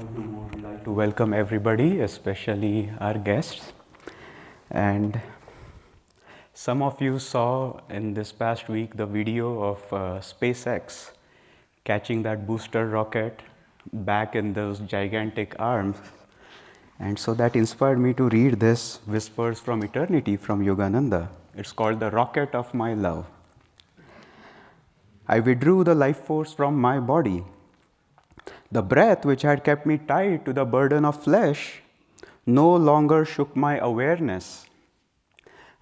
would like to welcome everybody, especially our guests. And some of you saw in this past week the video of SpaceX catching that booster rocket back in those gigantic arms. And so that inspired me to read this Whispers from Eternity from Yogananda. It's called The Rocket of My Love. I withdrew the life force from my body. The breath which had kept me tied to the burden of flesh no longer shook my awareness.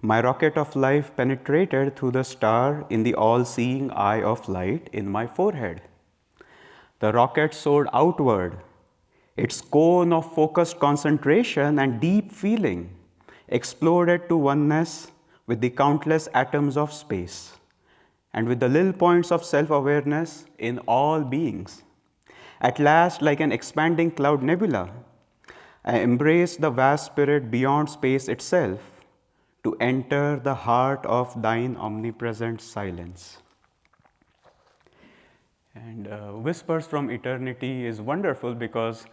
My rocket of life penetrated through the star in the all-seeing eye of light in my forehead. The rocket soared outward. Its cone of focused concentration and deep feeling exploded to oneness with the countless atoms of space and with the little points of self-awareness in all beings. At last, like an expanding cloud nebula, I embraced the vast spirit beyond space itself to enter the heart of thine omnipresent silence. And Whispers from Eternity is wonderful because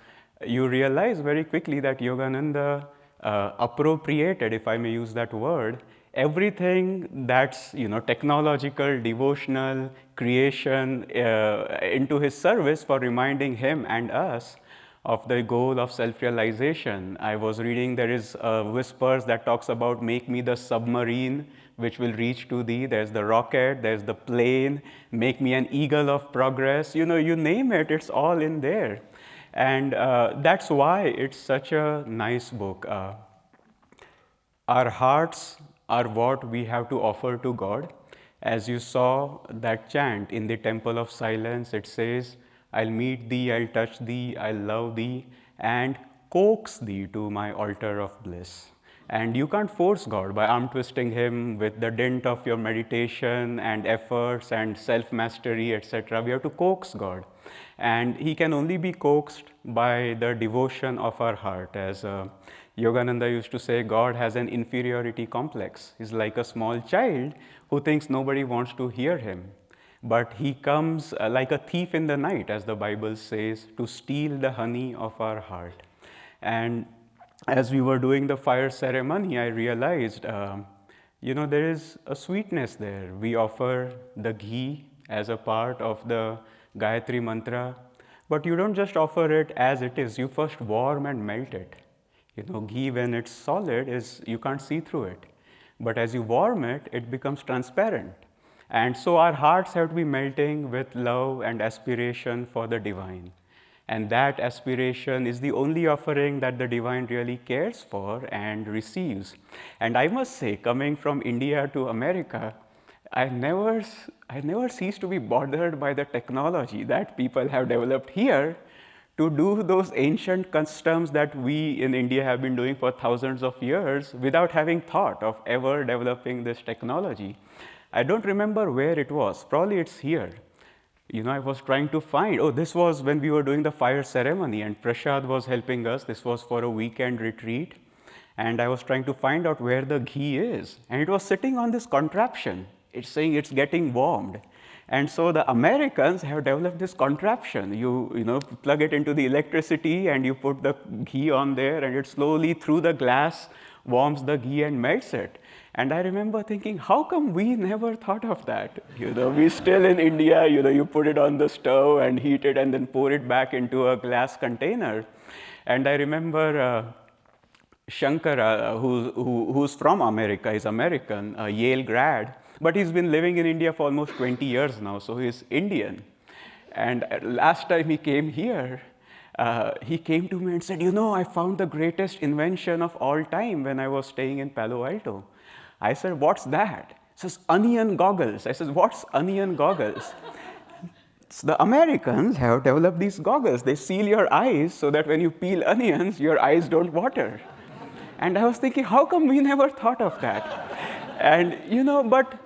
you realize very quickly that Yogananda appropriated, if I may use that word, everything that's technological, devotional, creation into his service for reminding him and us of the goal of self-realization. I was reading there is Whispers that talks about make me the submarine which will reach to thee. There's the rocket, there's the plane, make me an eagle of progress. You name it, it's all in there. And that's why it's such a nice book. Our hearts are what we have to offer to God. As you saw that chant in the Temple of Silence, it says, I'll meet thee, I'll touch thee, I'll love thee, and coax thee to my altar of bliss. And you can't force God by arm twisting him with the dint of your meditation and efforts and self-mastery, etc. We have to coax God. And he can only be coaxed by the devotion of our heart. As Yogananda used to say, God has an inferiority complex. He's like a small child who thinks nobody wants to hear him. But he comes like a thief in the night, as the Bible says, to steal the honey of our heart. And as we were doing the fire ceremony, I realized, there is a sweetness there. We offer the ghee as a part of the Gayatri mantra, but you don't just offer it as it is. You first warm and melt it. Ghee when it's solid you can't see through it. But as you warm it, it becomes transparent. And so our hearts have to be melting with love and aspiration for the divine. And that aspiration is the only offering that the divine really cares for and receives. And I must say, coming from India to America, I never cease to be bothered by the technology that people have developed here to do those ancient customs that we in India have been doing for thousands of years without having thought of ever developing this technology. I don't remember where it was. Probably it's here. I was trying to find, this was when we were doing the fire ceremony and Prashad was helping us. This was for a weekend retreat. And I was trying to find out where the ghee is. And it was sitting on this contraption. It's saying it's getting warmed. And so the Americans have developed this contraption. You plug it into the electricity and you put the ghee on there and it slowly through the glass warms the ghee and melts it. And I remember thinking, how come we never thought of that? We still in India, you put it on the stove and heat it and then pour it back into a glass container. And I remember Shankara, who's from America, he's American, a Yale grad, but he's been living in India for almost 20 years now, so he's Indian. And last time he came here, he came to me and said, I found the greatest invention of all time when I was staying in Palo Alto. I said, what's that? He says, onion goggles. I said, what's onion goggles? So the Americans have developed these goggles. They seal your eyes so that when you peel onions, your eyes don't water. And I was thinking, how come we never thought of that? And, but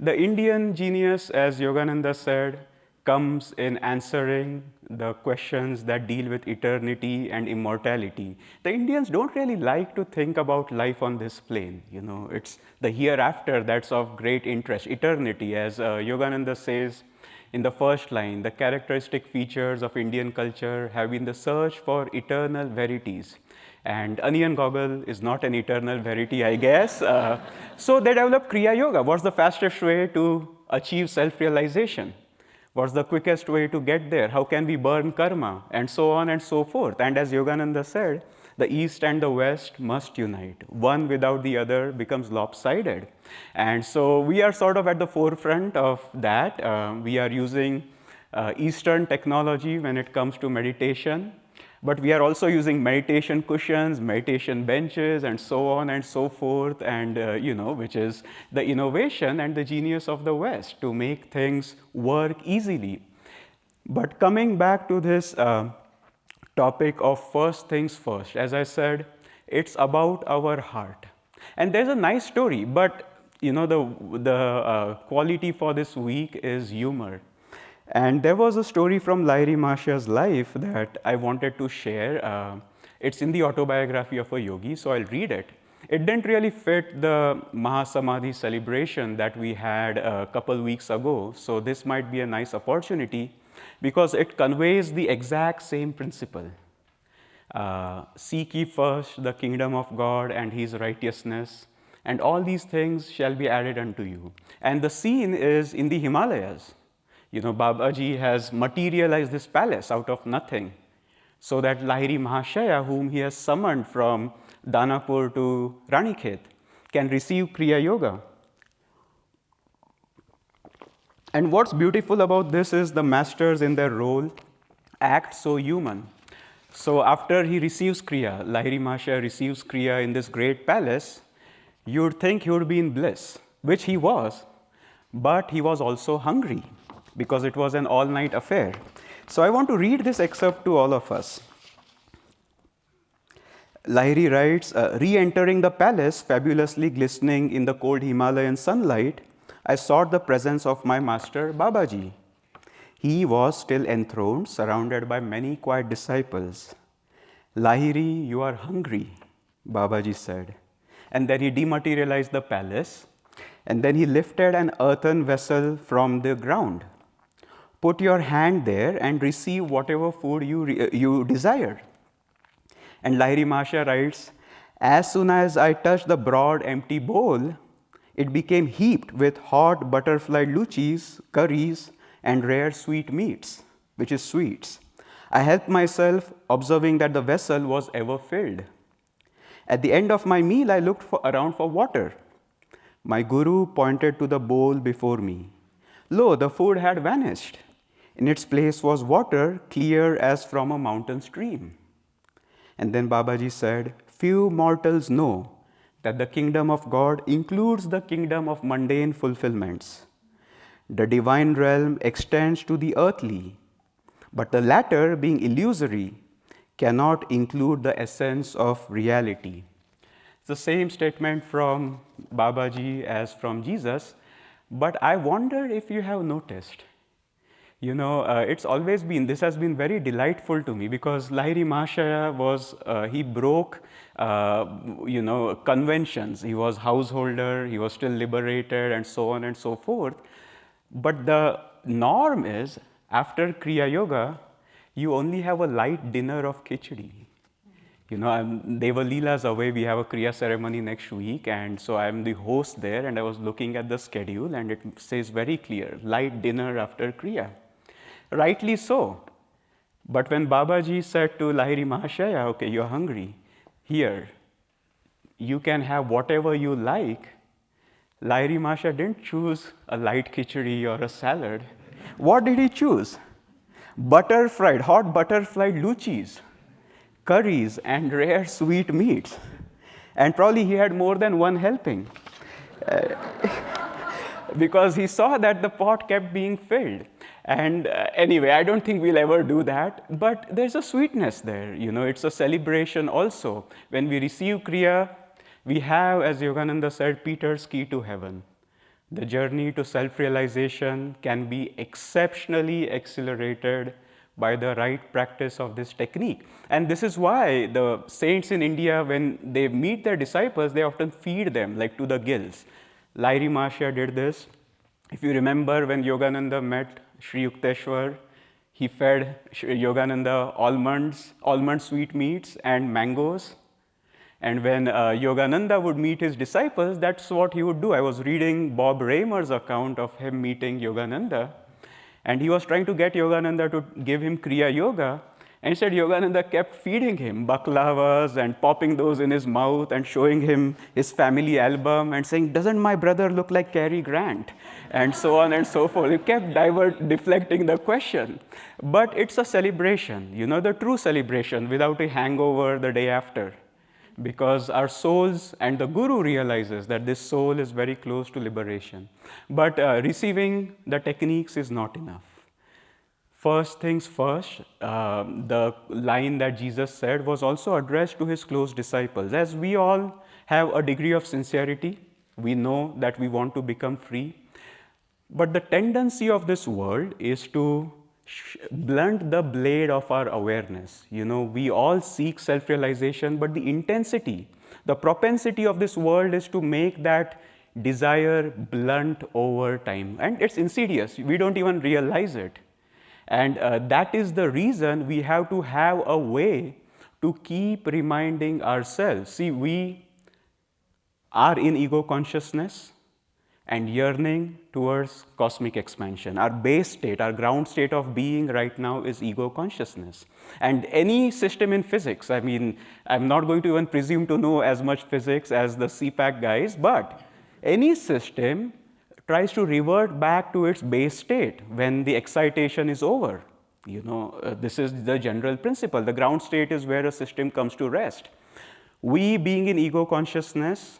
the Indian genius, as Yogananda said, comes in answering the questions that deal with eternity and immortality. The Indians don't really like to think about life on this plane. It's the hereafter that's of great interest. Eternity, as Yogananda says, In the first line, the characteristic features of Indian culture have been the search for eternal verities. And onion goggle is not an eternal verity, I guess. So they developed Kriya Yoga. What's the fastest way to achieve self-realization? What's the quickest way to get there? How can we burn karma? And so on and so forth. And as Yogananda said, the East and the West must unite. One without the other becomes lopsided. And so we are sort of at the forefront of that. We are using Eastern technology when it comes to meditation. But we are also using meditation cushions, meditation benches, and so on and so forth, and which is the innovation and the genius of the West to make things work easily. But coming back to this topic of first things first, as I said, it's about our heart. And there's a nice story, but the quality for this week is humor. And there was a story from Lahiri Mahashaya's life that I wanted to share. It's in the autobiography of a yogi, so I'll read it. It didn't really fit the Mahasamadhi celebration that we had a couple weeks ago, so this might be a nice opportunity because it conveys the exact same principle. Seek ye first the kingdom of God and his righteousness, and all these things shall be added unto you. And the scene is in the Himalayas. Babaji has materialized this palace out of nothing so that Lahiri Mahashaya, whom he has summoned from Danapur to Ranikhet, can receive Kriya Yoga. And what's beautiful about this is the masters in their role act so human. So after he receives Kriya, Lahiri Mahashaya receives Kriya in this great palace, you'd think he would be in bliss, which he was, but he was also hungry, because it was an all-night affair. So I want to read this excerpt to all of us. Lahiri writes, re-entering the palace, fabulously glistening in the cold Himalayan sunlight, I sought the presence of my master, Babaji. He was still enthroned, surrounded by many quiet disciples. Lahiri, you are hungry, Babaji said. And then he dematerialized the palace, and then he lifted an earthen vessel from the ground. Put your hand there and receive whatever food you desire. And Lahiri Mahashaya writes, as soon as I touched the broad empty bowl, it became heaped with hot butterfly luchis, curries, and rare sweet meats, which is sweets. I helped myself, observing that the vessel was ever filled. At the end of my meal, I looked around for water. My guru pointed to the bowl before me. Lo, the food had vanished. In its place was water, clear as from a mountain stream. And then Babaji said, few mortals know that the kingdom of God includes the kingdom of mundane fulfillments. The divine realm extends to the earthly, but the latter, being illusory, cannot include the essence of reality. It's the same statement from Babaji as from Jesus, but I wonder if you have noticed. It's always been, this has been very delightful to me because Lahiri Mahashaya was, he broke, conventions. He was householder, he was still liberated, and so on and so forth. But the norm is, after Kriya Yoga, you only have a light dinner of khichdi. Deva Leela's away, we have a Kriya ceremony next week, and so I'm the host there, and I was looking at the schedule, and it says very clear, light dinner after Kriya. Rightly so. But when Babaji said to Lahiri Mahashaya, okay, you're hungry, here, you can have whatever you like, Lahiri Mahashaya didn't choose a light khichdi or a salad. What did he choose? Hot butter-fried luchis, curries, and rare sweet meats. And probably he had more than one helping. Because he saw that the pot kept being filled. And anyway, I don't think we'll ever do that, but there's a sweetness there. It's a celebration also. When we receive Kriya, we have, as Yogananda said, Peter's key to heaven. The journey to self-realization can be exceptionally accelerated by the right practice of this technique. And this is why the saints in India, when they meet their disciples, they often feed them, like to the gills. Lahiri Mahashaya did this. If you remember when Yogananda met Sri Yukteswar. He fed Yogananda almond sweetmeats and mangoes. And when Yogananda would meet his disciples, that's what he would do. I was reading Bob Raymer's account of him meeting Yogananda, and he was trying to get Yogananda to give him Kriya Yoga. And instead, Yogananda kept feeding him baklavas and popping those in his mouth and showing him his family album and saying, "Doesn't my brother look like Cary Grant?" And so on and so forth. He kept deflecting the question. But it's a celebration, the true celebration without a hangover the day after. Because our souls, and the Guru realizes that this soul is very close to liberation. But receiving the techniques is not enough. First things first, the line that Jesus said was also addressed to his close disciples. As we all have a degree of sincerity, we know that we want to become free. But the tendency of this world is to blunt the blade of our awareness. We all seek self-realization, but the intensity, the propensity of this world is to make that desire blunt over time. And it's insidious. We don't even realize it. And that is the reason we have to have a way to keep reminding ourselves. See, we are in ego consciousness and yearning towards cosmic expansion. Our base state, our ground state of being right now is ego consciousness. And any system in physics, I'm not going to even presume to know as much physics as the CPAC guys, but any system tries to revert back to its base state when the excitation is over. This is the general principle. The ground state is where a system comes to rest. We, being in ego consciousness,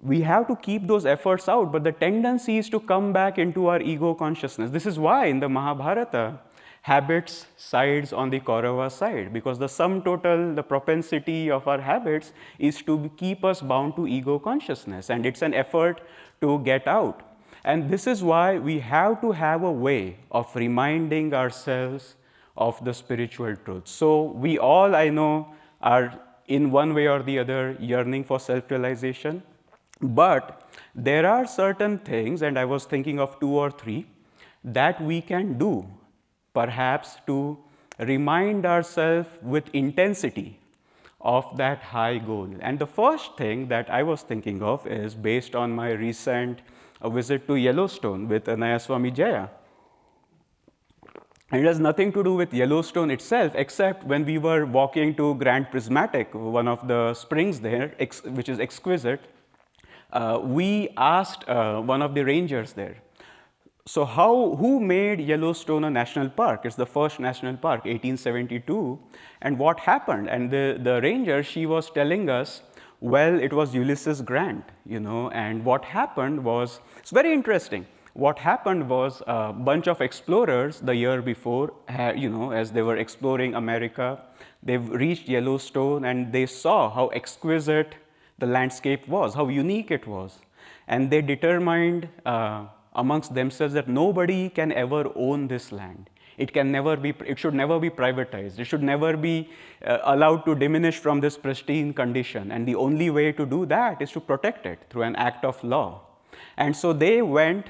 we have to keep those efforts out, but the tendency is to come back into our ego consciousness. This is why in the Mahabharata, habits sides on the Kaurava side, because the sum total, the propensity of our habits is to keep us bound to ego consciousness, and it's an effort to get out. And this is why we have to have a way of reminding ourselves of the spiritual truth. So we all, I know, are in one way or the other yearning for self-realization. But there are certain things, and I was thinking of 2 or 3, that we can do, perhaps to remind ourselves with intensity of that high goal. And the first thing that I was thinking of is based on my recent visit to Yellowstone with Nayaswami Jaya. And it has nothing to do with Yellowstone itself, except when we were walking to Grand Prismatic, one of the springs there, which is exquisite. We asked one of the rangers there, so who made Yellowstone a national park? It's the first national park, 1872. And what happened? And the ranger, she was telling us, well, it was Ulysses Grant, and what happened was, it's very interesting. What happened was a bunch of explorers the year before, as they were exploring America, they reached Yellowstone and they saw how exquisite the landscape was, how unique it was. And they determined amongst themselves that nobody can ever own this land. It should never be privatized. It should never be allowed to diminish from this pristine condition. And the only way to do that is to protect it through an act of law. And so they went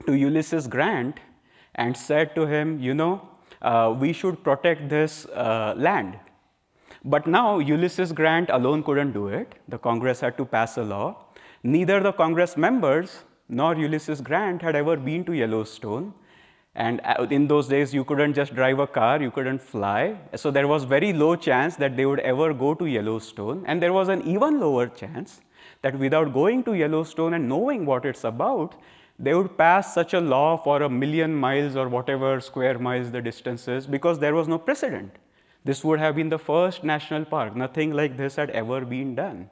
to Ulysses Grant and said to him, we should protect this land. But now Ulysses Grant alone couldn't do it. The Congress had to pass a law. Neither the Congress members nor Ulysses Grant had ever been to Yellowstone. And in those days, you couldn't just drive a car, you couldn't fly. So there was very low chance that they would ever go to Yellowstone. And there was an even lower chance that without going to Yellowstone and knowing what it's about, they would pass such a law for 1,000,000 miles or whatever square miles the distance is, because there was no precedent. This would have been the first national park. Nothing like this had ever been done.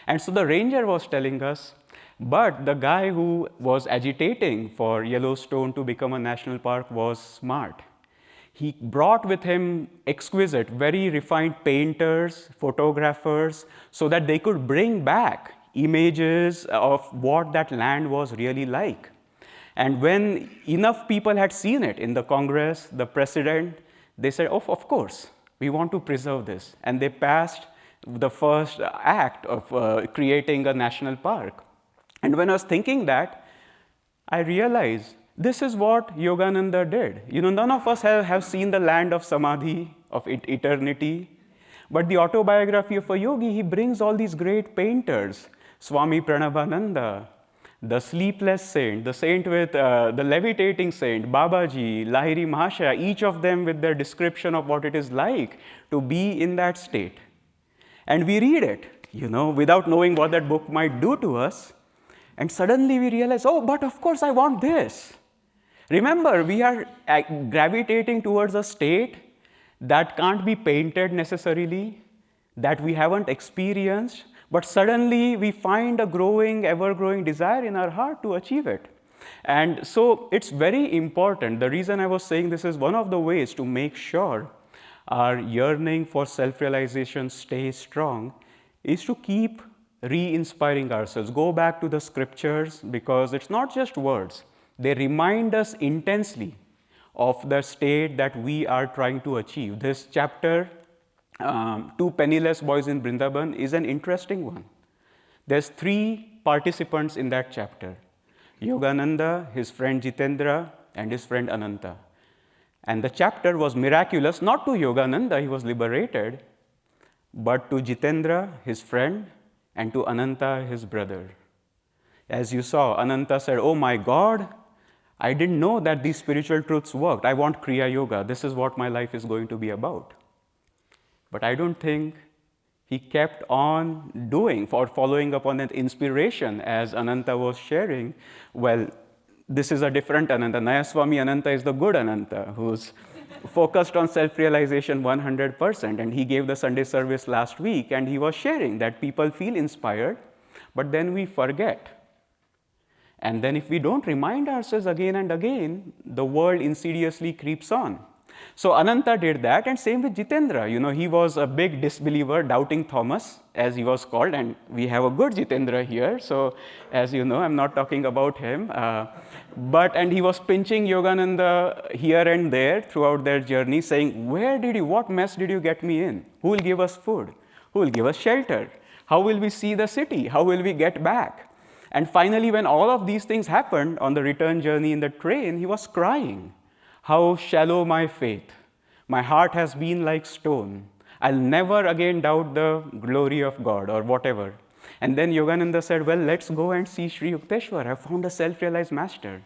And so the ranger was telling us, but the guy who was agitating for Yellowstone to become a national park was smart. He brought with him exquisite, very refined painters, photographers, so that they could bring back images of what that land was really like. And when enough people had seen it in the Congress, the president, they said, oh, of course, we want to preserve this. And they passed the first act of creating a national park. And when I was thinking that, I realized This is what Yogananda did. None of us have seen the land of Samadhi, of eternity. But the autobiography of a yogi, he brings all these great painters. Swami Pranavananda, the sleepless saint, the saint with the levitating saint, Babaji, Lahiri Mahashaya, each of them with their description of what it is like to be in that state. And we read it, without knowing what that book might do to us. And suddenly we realize, oh, but of course I want this. Remember, we are gravitating towards a state that can't be painted necessarily, that we haven't experienced, but suddenly we find a growing, ever-growing desire in our heart to achieve it. And so it's very important. The reason I was saying this is one of the ways to make sure our yearning for self-realization stays strong is to keep re-inspiring ourselves. Go back to the scriptures, because it's not just words. They remind us intensely of the state that we are trying to achieve. This chapter, Two Penniless Boys in Vrindavan, is an interesting one. There's 3 participants in that chapter: Yogananda, his friend Jitendra, and his friend Ananta. And the chapter was miraculous, not to Yogananda, he was liberated, but to Jitendra, his friend, and to Ananta, his brother. As you saw, Ananta said, oh my God, I didn't know that these spiritual truths worked. I want Kriya Yoga. This is what my life is going to be about. But I don't think he kept on doing, for following upon that inspiration, as Ananta was sharing. Well, this is a different Ananta. Nayaswami Ananta is the good Ananta, who's focused on self-realization 100%. And he gave the Sunday service last week, and he was sharing that people feel inspired, but then we forget. And then if we don't remind ourselves again and again, the world insidiously creeps on. So Ananta did that, and same with Jitendra. He was a big disbeliever, doubting Thomas, as he was called, and we have a good Jitendra here. So as you know, I'm not talking about him. And he was pinching Yogananda here and there throughout their journey, saying, what mess did you get me in? Who will give us food? Who will give us shelter? How will we see the city? How will we get back? And finally, when all of these things happened on the return journey in the train, he was crying. How shallow my faith. My heart has been like stone. I'll never again doubt the glory of God, or whatever. And then Yogananda said, well, let's go and see Sri Yukteswar. I found a self-realized master.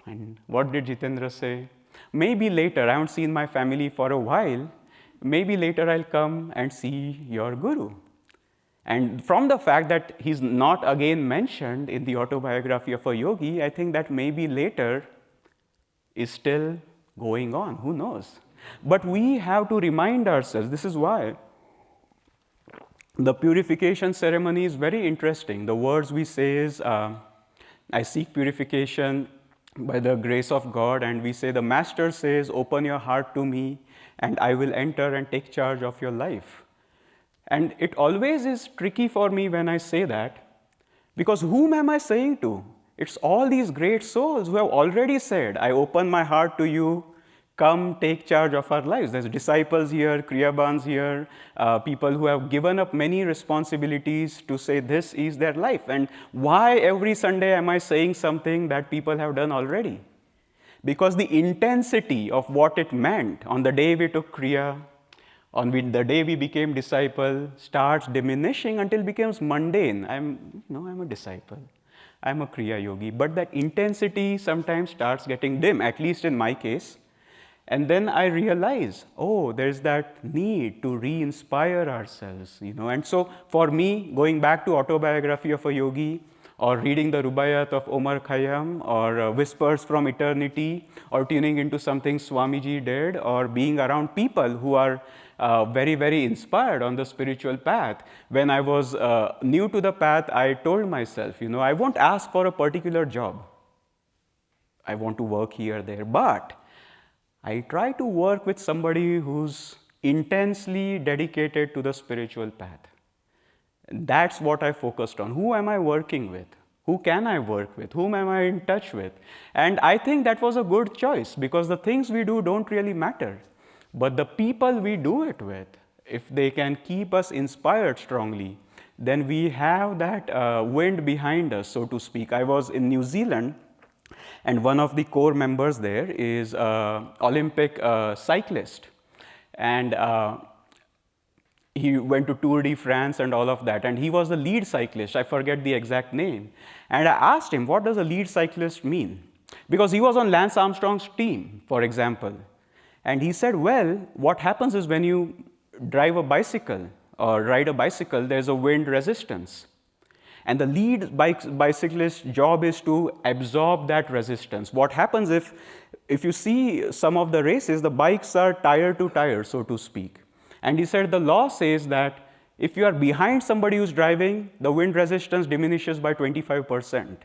And what did Jitendra say? Maybe later. I haven't seen my family for a while. Maybe later I'll come and see your guru. And from the fact that he's not again mentioned in the autobiography of a yogi, I think that maybe later is still going on. Who knows? But we have to remind ourselves. This is why the purification ceremony is very interesting. The words we say is, I seek purification by the grace of God. And we say, the master says, open your heart to me, and I will enter and take charge of your life. And it always is tricky for me when I say that, because whom am I saying to? It's all these great souls who have already said, I open my heart to you, come take charge of our lives. There's disciples here, Kriyabans here, people who have given up many responsibilities to say this is their life. And why every Sunday am I saying something that people have done already? Because the intensity of what it meant on the day we took Kriya, on the day we became disciple, starts diminishing until it becomes mundane. I'm a disciple. I'm a Kriya yogi. But that intensity sometimes starts getting dim, at least in my case. And then I realize, oh, there's that need to re-inspire ourselves, And so for me, going back to autobiography of a yogi, or reading the Rubaiyat of Omar Khayyam, or Whispers from Eternity, or tuning into something Swamiji did, or being around people who are very, very inspired on the spiritual path. When I was new to the path, I told myself, I won't ask for a particular job. I want to work here, there. But I try to work with somebody who's intensely dedicated to the spiritual path. That's what I focused on. Who am I working with? Who can I work with? Whom am I in touch with? And I think that was a good choice, because the things we do don't really matter. But the people we do it with, if they can keep us inspired strongly, then we have that wind behind us, so to speak. I was in New Zealand And one of the core members there is Olympic cyclist. And he went to Tour de France and all of that. And he was the lead cyclist. I forget the exact name. And I asked him, what does a lead cyclist mean? Because he was on Lance Armstrong's team, for example. And he said, well, what happens is when you drive a bicycle or ride a bicycle, there's a wind resistance. And the lead bicyclist's job is to absorb that resistance. What happens if you see some of the races, the bikes are tire to tire, so to speak. And he said the law says that if you are behind somebody who's driving, the wind resistance diminishes by 25%.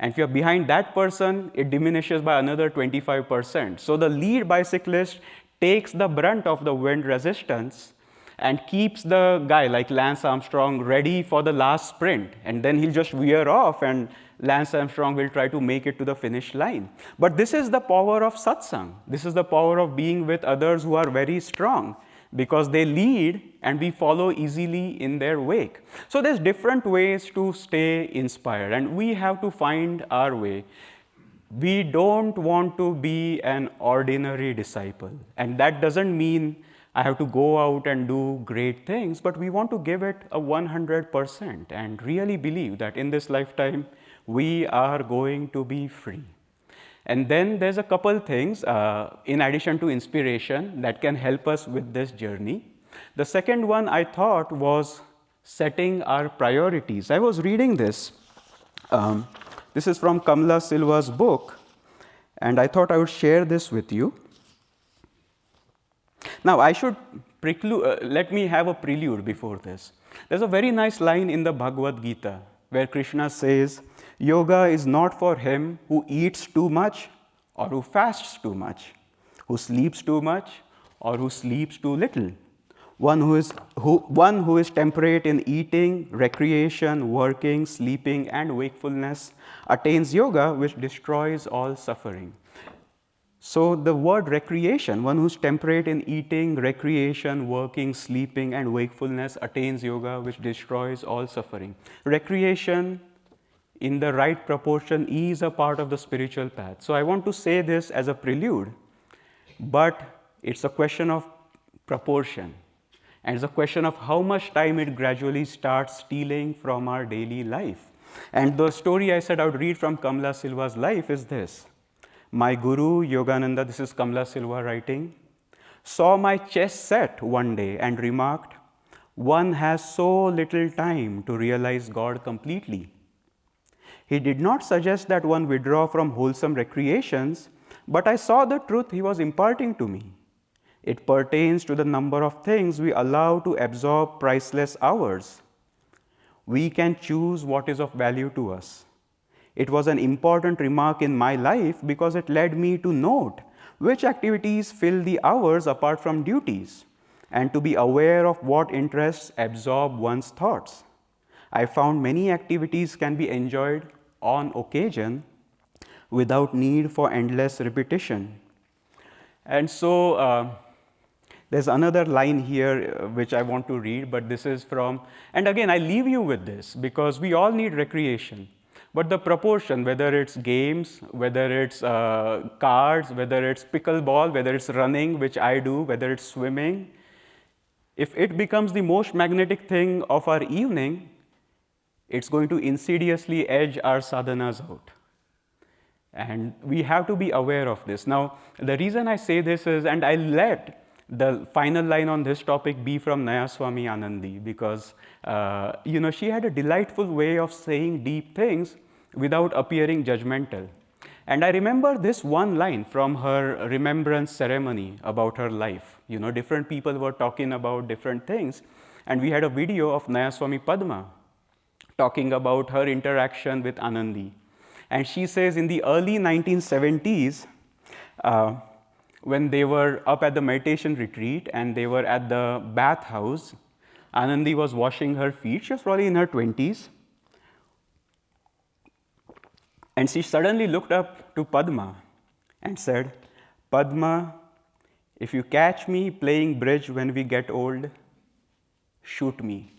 And if you're behind that person, it diminishes by another 25%. So the lead bicyclist takes the brunt of the wind resistance and keeps the guy like Lance Armstrong ready for the last sprint. And then he'll just veer off and Lance Armstrong will try to make it to the finish line. But this is the power of satsang. This is the power of being with others who are very strong, because they lead and we follow easily in their wake. So there's different ways to stay inspired, and we have to find our way. We don't want to be an ordinary disciple, and that doesn't mean I have to go out and do great things, but we want to give it a 100% and really believe that in this lifetime we are going to be free. And then there's a couple things, in addition to inspiration, that can help us with this journey. The second one I thought was setting our priorities. I was reading this. This is from Kamala Silva's book, and I thought I would share this with you. Now, I should let me have a prelude before this. There's a very nice line in the Bhagavad Gita where Krishna says, yoga is not for him who eats too much or who fasts too much, who sleeps too much or who sleeps too little. One who is temperate in eating, recreation, working, sleeping, and wakefulness attains yoga, which destroys all suffering. So the word recreation, one who's temperate in eating, recreation, working, sleeping, and wakefulness attains yoga, which destroys all suffering. Recreation, in the right proportion, is a part of the spiritual path. So I want to say this as a prelude, but it's a question of proportion. And it's a question of how much time it gradually starts stealing from our daily life. And the story I said I would read from Kamala Silva's life is this. My guru, Yogananda, this is Kamala Silva writing, saw my chess set one day and remarked, one has so little time to realize God completely. He did not suggest that one withdraw from wholesome recreations, but I saw the truth he was imparting to me. It pertains to the number of things we allow to absorb priceless hours. We can choose what is of value to us. It was an important remark in my life because it led me to note which activities fill the hours apart from duties, and to be aware of what interests absorb one's thoughts. I found many activities can be enjoyed on occasion without need for endless repetition. And so there's another line here which I want to read, but this is from, and again I leave you with this because we all need recreation. But the proportion, whether it's games, whether it's cards, whether it's pickleball, whether it's running, which I do, whether it's swimming, if it becomes the most magnetic thing of our evening, it's going to insidiously edge our sadhanas out. And we have to be aware of this. Now, the reason I say this is, and I let the final line on this topic be from Nayaswami Anandi, because she had a delightful way of saying deep things without appearing judgmental. And I remember this one line from her remembrance ceremony about her life. Different people were talking about different things, and we had a video of Nayaswami Padma talking about her interaction with Anandi. And she says in the early 1970s, when they were up at the meditation retreat and they were at the bathhouse, Anandi was washing her feet. She was probably in her 20s. And she suddenly looked up to Padma and said, Padma, if you catch me playing bridge when we get old, shoot me.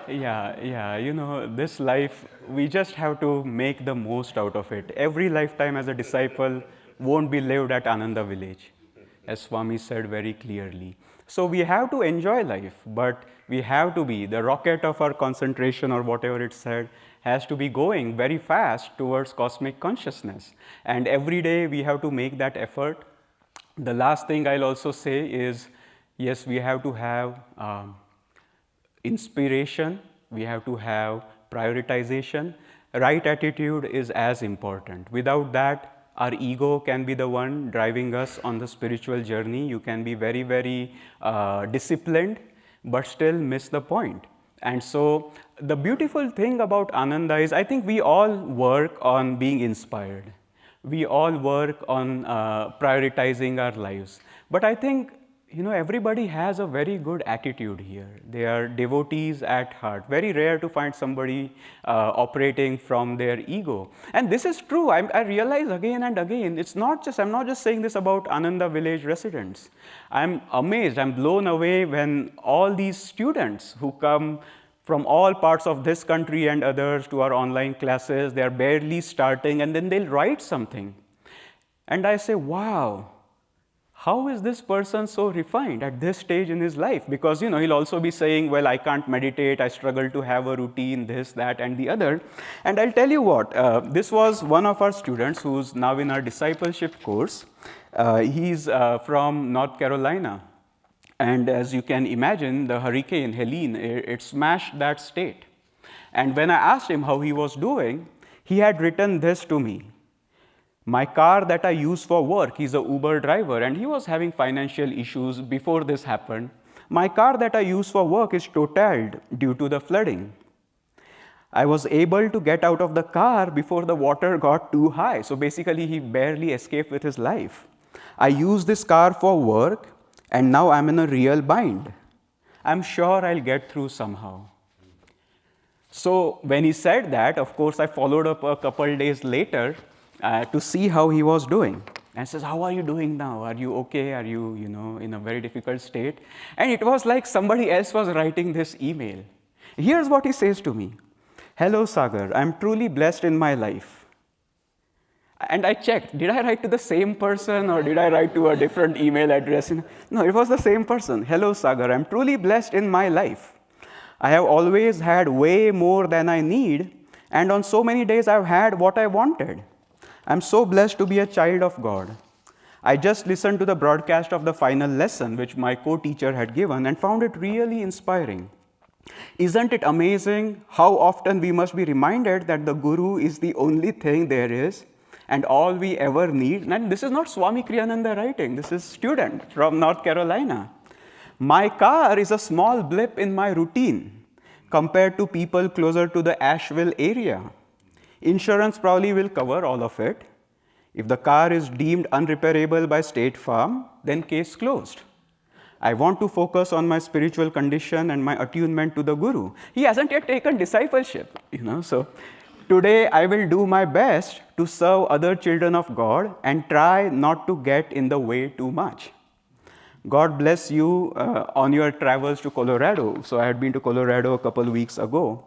Yeah, this life, we just have to make the most out of it. Every lifetime as a disciple won't be lived at Ananda Village, as Swami said very clearly. So we have to enjoy life, but we have to be, the rocket of our concentration or whatever it said, has to be going very fast towards cosmic consciousness. And every day we have to make that effort. The last thing I'll also say is, yes, we have to have inspiration, we have to have prioritization. Right attitude is as important. Without that, our ego can be the one driving us on the spiritual journey. You can be very, very disciplined, but still miss the point. And so the beautiful thing about Ananda is, I think we all work on being inspired. We all work on prioritizing our lives. But I think, everybody has a very good attitude here. They are devotees at heart. Very rare to find somebody operating from their ego. And this is true. I realize again and again, I'm not just saying this about Ananda Village residents. I'm amazed, I'm blown away when all these students who come from all parts of this country and others to our online classes, they're barely starting, and then they'll write something. And I say, wow, how is this person so refined at this stage in his life? Because, he'll also be saying, well, I can't meditate, I struggle to have a routine, this, that, and the other. And I'll tell you what, this was one of our students who's now in our discipleship course. He's from North Carolina. And as you can imagine, the hurricane Helene, it smashed that state. And when I asked him how he was doing, he had written this to me. My car that I use for work, he's an Uber driver, and he was having financial issues before this happened. My car that I use for work is totaled due to the flooding. I was able to get out of the car before the water got too high. So basically, he barely escaped with his life. I use this car for work, and now I'm in a real bind. I'm sure I'll get through somehow. So when he said that, of course, I followed up a couple days later to see how he was doing. And says, how are you doing now? Are you okay? Are you, in a very difficult state? And it was like somebody else was writing this email. Here's what he says to me. Hello, Sagar. I'm truly blessed in my life. And I checked, did I write to the same person or did I write to a different email address? No, it was the same person. Hello, Sagar. I'm truly blessed in my life. I have always had way more than I need, and on so many days I've had what I wanted. I'm so blessed to be a child of God. I just listened to the broadcast of the final lesson, which my co-teacher had given, and found it really inspiring. Isn't it amazing how often we must be reminded that the Guru is the only thing there is and all we ever need? And this is not Swami Kriyananda writing. This is a student from North Carolina. My car is a small blip in my routine compared to people closer to the Asheville area. Insurance probably will cover all of it. If the car is deemed unrepairable by State Farm, then case closed. I want to focus on my spiritual condition and my attunement to the Guru. He hasn't yet taken discipleship, so today I will do my best to serve other children of God and try not to get in the way too much. God bless you on your travels to Colorado. So I had been to Colorado a couple of weeks ago.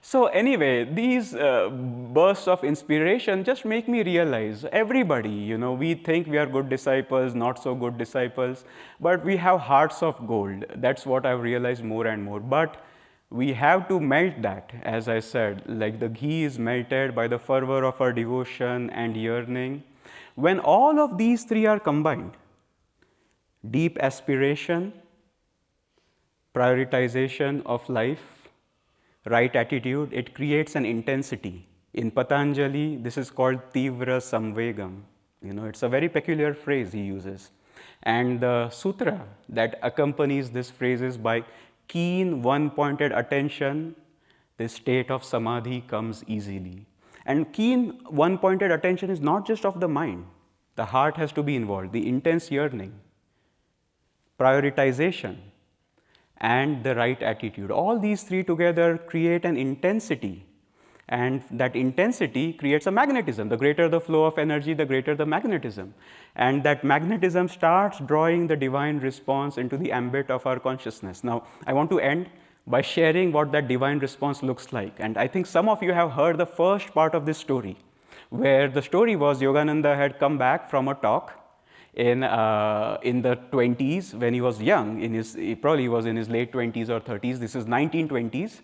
So anyway, these bursts of inspiration just make me realize everybody, we think we are good disciples, not so good disciples, but we have hearts of gold. That's what I've realized more and more. But we have to melt that, as I said, like the ghee is melted by the fervor of our devotion and yearning. When all of these three are combined, deep aspiration, prioritization of life, right attitude, it creates an intensity. In Patanjali, this is called Tivra Samvegam. It's a very peculiar phrase he uses. And the sutra that accompanies this phrase is by keen one-pointed attention, the state of samadhi comes easily. And keen one-pointed attention is not just of the mind. The heart has to be involved, the intense yearning, prioritization, and the right attitude. All these three together create an intensity, and that intensity creates a magnetism. The greater the flow of energy, the greater the magnetism. And that magnetism starts drawing the divine response into the ambit of our consciousness. Now, I want to end by sharing what that divine response looks like. And I think some of you have heard the first part of this story, where the story was Yogananda had come back from a talk in the 20s when he was young. He probably was in his late 20s or 30s. This is 1920s.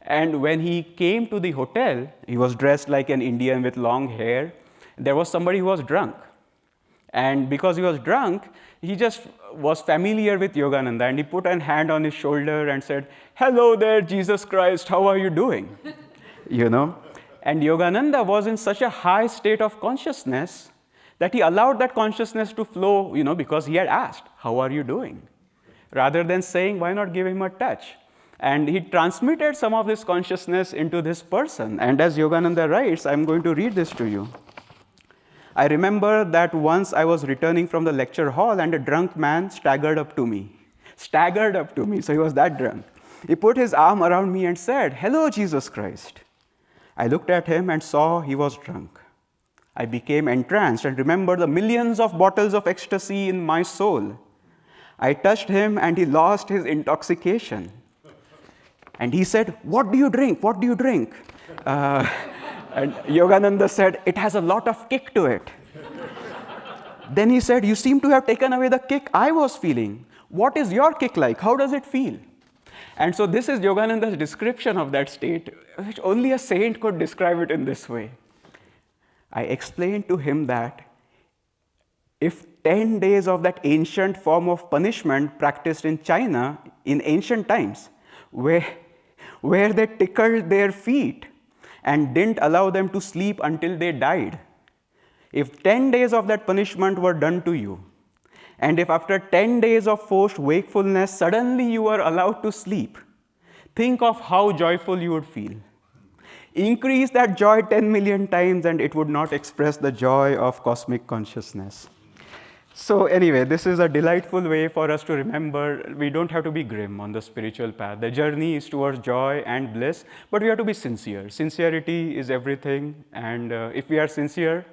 And when he came to the hotel, he was dressed like an Indian with long hair. There was somebody who was drunk. And because he was drunk, he just was familiar with Yogananda, and he put a hand on his shoulder and said, "Hello there, Jesus Christ, how are you doing?" You know? And Yogananda was in such a high state of consciousness that he allowed that consciousness to flow, you know, because he had asked, "How are you doing?" Rather than saying, "Why not give him a touch?" And he transmitted some of this consciousness into this person. And as Yogananda writes, I'm going to read this to you. "I remember that once I was returning from the lecture hall and a drunk man staggered up to me. Staggered up to me, so he was that drunk. He put his arm around me and said, 'Hello, Jesus Christ.' I looked at him and saw he was drunk. I became entranced and remembered the millions of bottles of ecstasy in my soul. I touched him and he lost his intoxication. And he said, 'What do you drink? What do you drink?' And Yogananda said, 'It has a lot of kick to it.' Then he said, 'You seem to have taken away the kick I was feeling. What is your kick like? How does it feel?' And so this is Yogananda's description of that state, which only a saint could describe it in this way. I explained to him that if 10 days of that ancient form of punishment practiced in China in ancient times, where they tickled their feet and didn't allow them to sleep until they died, if 10 days of that punishment were done to you, and if after 10 days of forced wakefulness, suddenly you were allowed to sleep, think of how joyful you would feel. Increase that joy 10 million times and it would not express the joy of cosmic consciousness." So anyway, this is a delightful way for us to remember we don't have to be grim on the spiritual path. The journey is towards joy and bliss, but we have to be sincere. Sincerity is everything, and if we are sincere,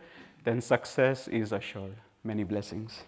then success is assured. Many blessings.